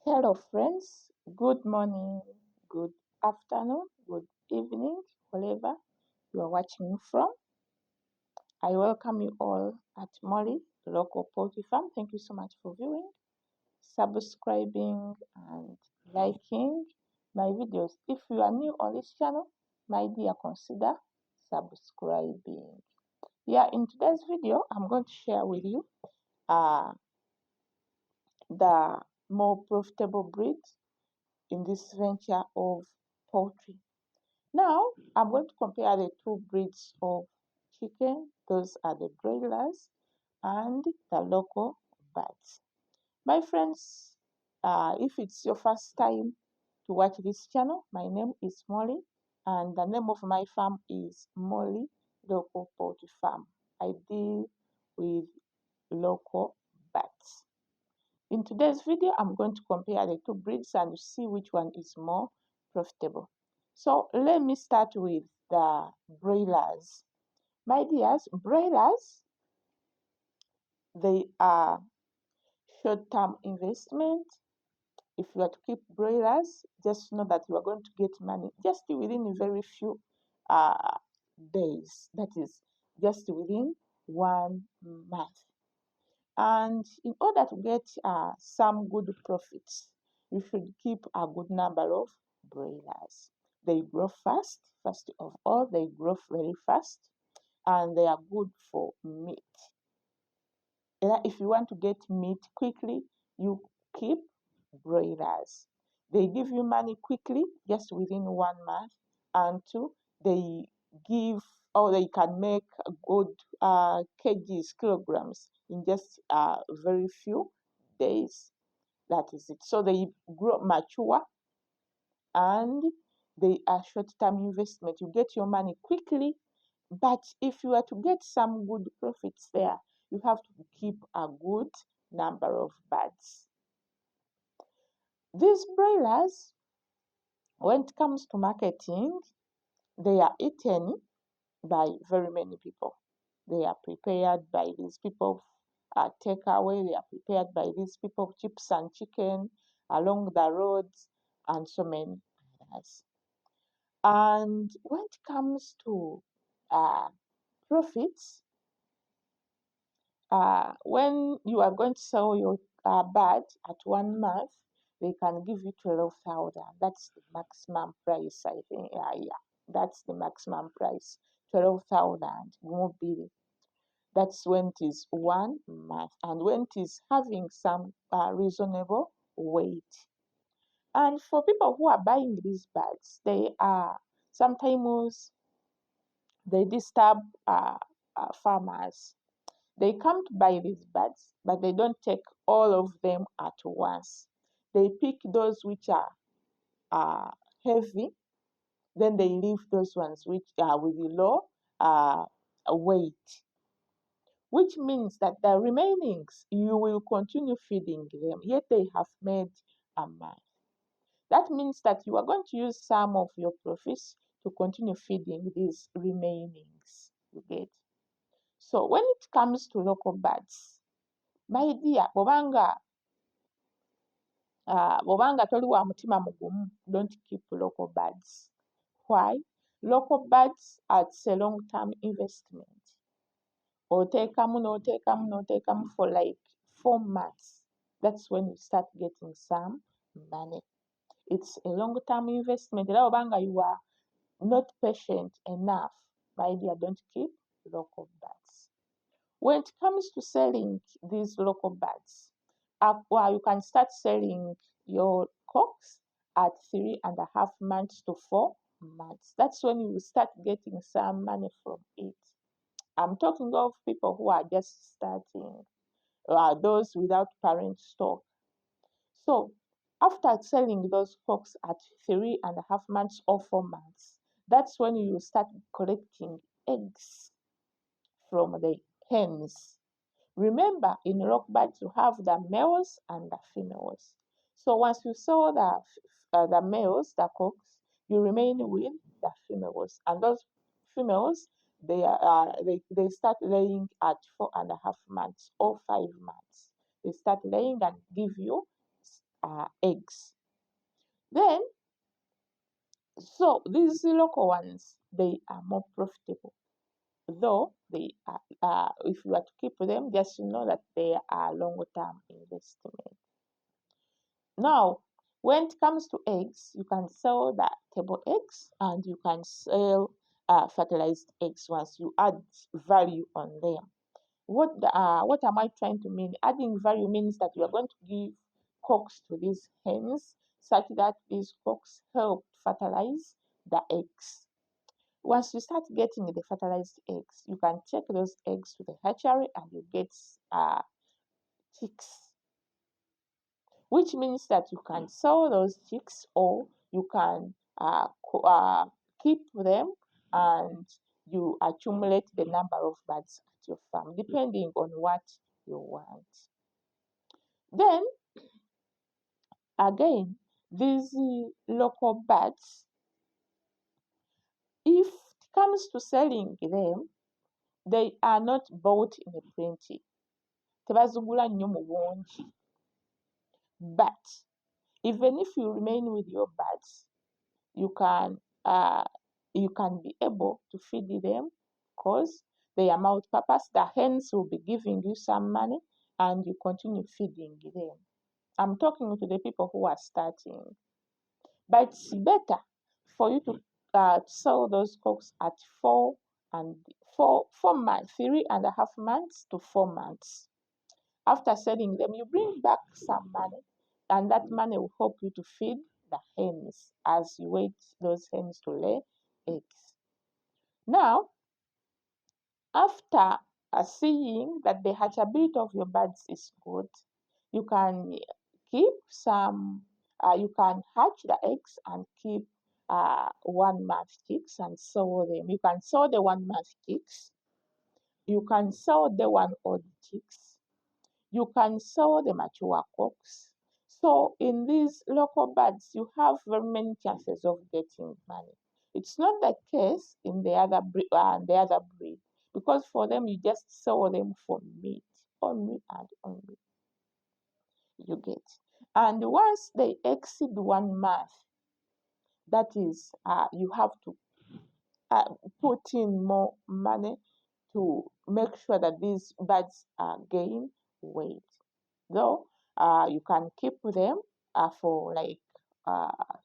Hello, friends. Good morning, good afternoon, good evening, wherever you are watching me from. I welcome you all at Molly Local Poultry Farm. Thank you so much for viewing, subscribing, and liking my videos. If you are new on this channel, my dear, consider subscribing. In today's video, I'm going to share with you uh, the more profitable breeds in this venture of poultry. Now, I'm going to compare the two breeds of chicken. Those are the broilers and the local birds. My friends, if it's your first time to watch this channel, my name is Molly, and the name of my farm is Molly Local Poultry Farm. I deal with local birds. In today's video, I'm going to compare the two breeds and see which one is more profitable. So let me start with the broilers. My dears, broilers, they are short-term investment. If you are to keep broilers, just know that you are going to get money just within a very few uh, days. That is just within 1 month. And in order to get some good profits, you should keep a good number of broilers. They grow fast. First of all, they grow very fast, and they are good for meat. If you want to get meat quickly, you keep broilers. They give you money quickly, just within 1 month, and two, they give or they can make good kgs, kilograms in just very few days. That is it. So they grow mature and they are short-term investment. You get your money quickly, but if you are to get some good profits there, you have to keep a good number of birds. These broilers, when it comes to marketing, they are eaten by very many people. They are prepared by these people takeaway. They are prepared by these people chips and chicken along the roads and so many others. And when it comes to profits, when you are going to sell your bird at 1 month, they can give you 12,000. That's the maximum price, I think. Yeah, that's the maximum price. 12,000 mobile. That's when it is 1 month and when it is having some reasonable weight. And for people who are buying these birds, they are sometimes they disturb farmers. They come to buy these birds, but they don't take all of them at once. They pick those which are heavy, then they leave those ones which are with low weight, which means that the remainings you will continue feeding them, yet they have made a month. That means that you are going to use some of your profits to continue feeding these remainings. You get? So when it comes to local birds, my dear, bw'obanga toli wa mutima mugumu, don't keep local birds. Why? Local birds it's a long-term investment. Oteekamu n'oteekamu for like 4 months. That's when you start getting some money. It's a long-term investment. Era obanga you are not patient enough, my dear, don't keep local birds. When it comes to selling these local birds, you can start selling your cocks at 3.5 months to 4 months. That's when you will start getting some money from it. I'm talking of people who are just starting, those without parent stock. So after selling those cocks at 3.5 months or 4 months, that's when you start collecting eggs from the hens. Remember, in rockbirds you have the males and the females. So once you sell the males, the cocks, you remain with the females, and those females they start laying at 4.5 months or 5 months. They start laying and give you eggs. Then, so these local ones, they are more profitable. Though they are, if you are to keep them, just know that they are long-term investment. Now, when it comes to eggs, you can sell the table eggs and you can sell fertilized eggs once you add value on them. What am I trying to mean? Adding value means that you are going to give cocks to these hens such that these cocks help fertilize the eggs. Once you start getting the fertilized eggs, you can take those eggs to the hatchery and you get chicks, which means that you can sell those chicks or you can keep them and you accumulate the number of birds at your farm, depending on what you want. Then again, these local birds, if it comes to selling them, they are not bought in a plenty. Tebazigula nnyo mu bungi. But even if you remain with your birds, you can uh, you can be able to feed them because they are multi-purpose. The hens will be giving you some money and you continue feeding them. I'm talking to the people who are starting. But it's better for you to sell those cocks at 4 months, 3.5 months to 4 months. After selling them, you bring back some money, and that money will help you to feed the hens as you wait those hens to lay eggs. Now, after seeing that the hatchability of your birds is good, you can keep some, you can hatch the eggs and keep 1 month chicks and sell them. You can sell the 1 month chicks, you can sell the 1 old chicks, you can sell the mature cocks. So in these local birds, you have very many chances of getting money. It's not the case in the other breed, because for them you just sell them for meat only and only. You get, and once they exceed 1 month, that is, you have to put in more money to make sure that these birds gain weight. Though you can keep them for like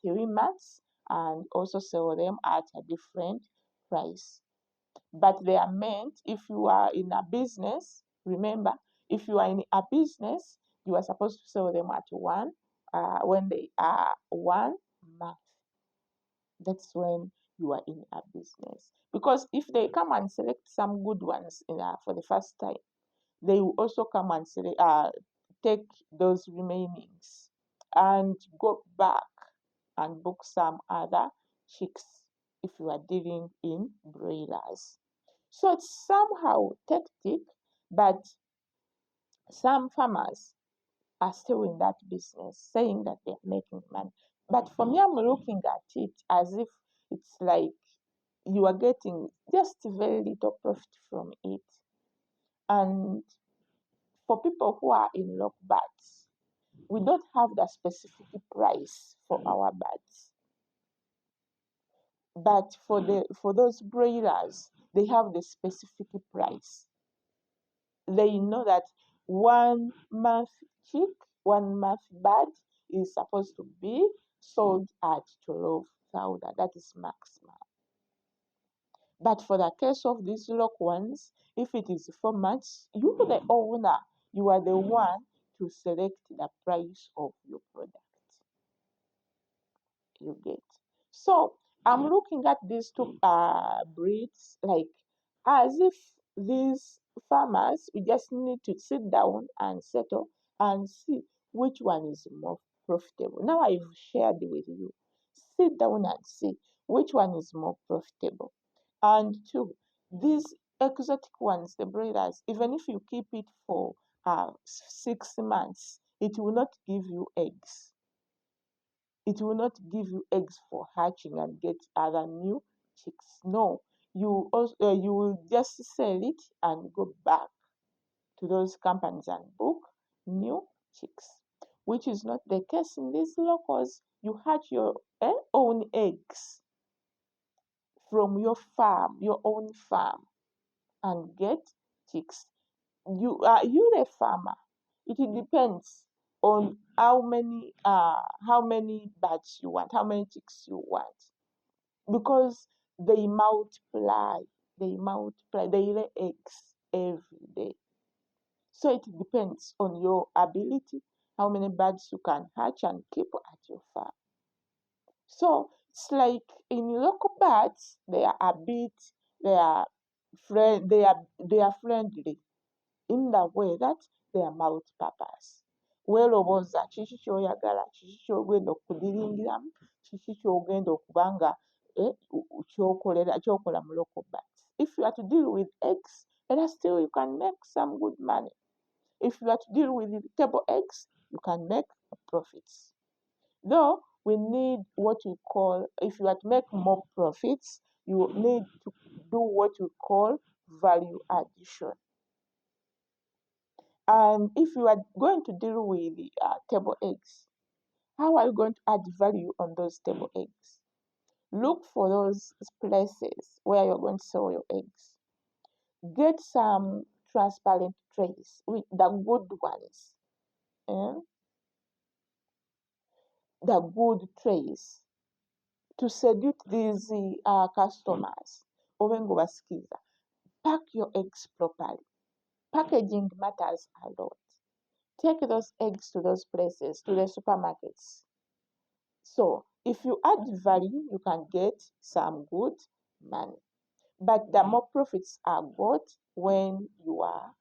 3 months and also sell them at a different price. But they are meant, if you are in a business, remember, if you are in a business, you are supposed to sell them at when they are 1 month. That's when you are in a business. Because if they come and select some good ones for the first time, they will also come and take those remainings and go back and book some other chicks if you are dealing in broilers. So it's somehow tactic, but some farmers are still in that business, saying that they're making money. But for me, I'm looking at it as if it's like you are getting just very little profit from it. And for people who are in lock birds, we don't have the specific price for our birds. But for those broilers, they have the specific price. They know that 1 month chick, 1 month bird is supposed to be sold at 12,000. That is maximum. But for the case of these lock ones, if it is 4 months, you the owner, you are the one to select the price of your product. You get. So I'm looking at these two breeds like as if these farmers, we just need to sit down and settle and see which one is more profitable. Now I've shared with you. Sit down and see which one is more profitable. And two, these exotic ones, the breeders, even if you keep it for 6 months, it will not give you eggs. It will not give you eggs for hatching and get other new chicks. No, you will just sell it and go back to those companies and book new chicks. which is not the case in these locals. You hatch your own eggs from your own farm, and get chicks. You're a farmer. It depends on how many birds you want, how many chicks you want, because they lay eggs every day. So it depends on your ability, how many birds you can hatch and keep at your farm. So it's like in local birds, they are a bit, they are friendly in the way that they are multi-purpose. Weerowooza kiki ky'oyagala, kiki ky'ogenda okudiringiramu, kiki ky'ogenda okuba nga ky'okola mu local birds. If you are to deal with eggs, then still you can make some good money. If you are to deal with table eggs, you can make profits. Though we need what we call, if you are to make more profits, you need to do what we call value addition. And if you are going to deal with table eggs, how are you going to add value on those table eggs? Look for those places where you're going to sell your eggs. Get some transparent trays, with the good ones, the good trays, to seduce these customers. Pack your eggs properly. Packaging matters a lot. Take those eggs to those places, to the supermarkets. So if you add value, you can get some good money. But the more profits are got when you are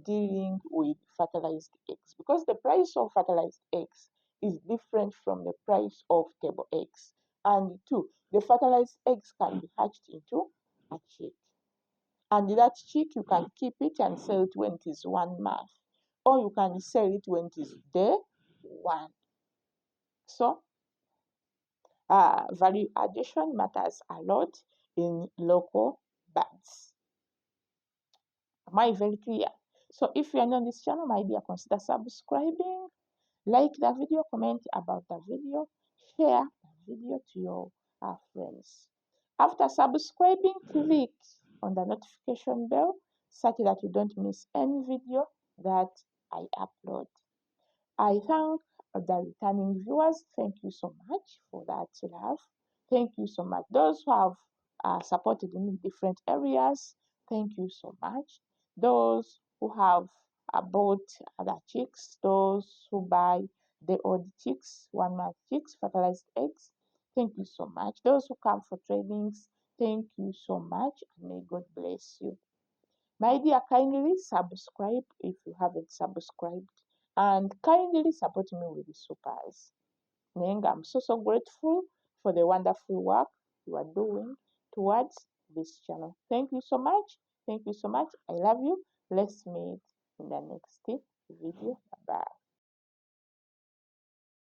dealing with fertilized eggs, because the price of fertilized eggs is different from the price of table eggs. And two, the fertilized eggs can be hatched into a chick. And that chick, you can keep it and sell it when it is 1 month, or you can sell it when it is day 1. So value addition matters a lot in local birds. Am I very clear? So if you are new on this channel, my dear, consider subscribing, like the video, comment about the video, share the video to your friends. After subscribing, click on the notification bell such that you don't miss any video that I upload. I thank the returning viewers. Thank you so much for that love. Thank you so much. Those who have supported me in different areas, thank you so much. Those who have bought other chicks, those who buy the old chicks, 1 month chicks, fertilized eggs, thank you so much. Those who come for trainings, thank you so much, and may God bless you. My dear, kindly subscribe if you haven't subscribed, and kindly support me with the supers. I'm so grateful for the wonderful work you are doing towards this channel. Thank you so much. Thank you so much. I love you. Let's meet in the next video. Bye bye.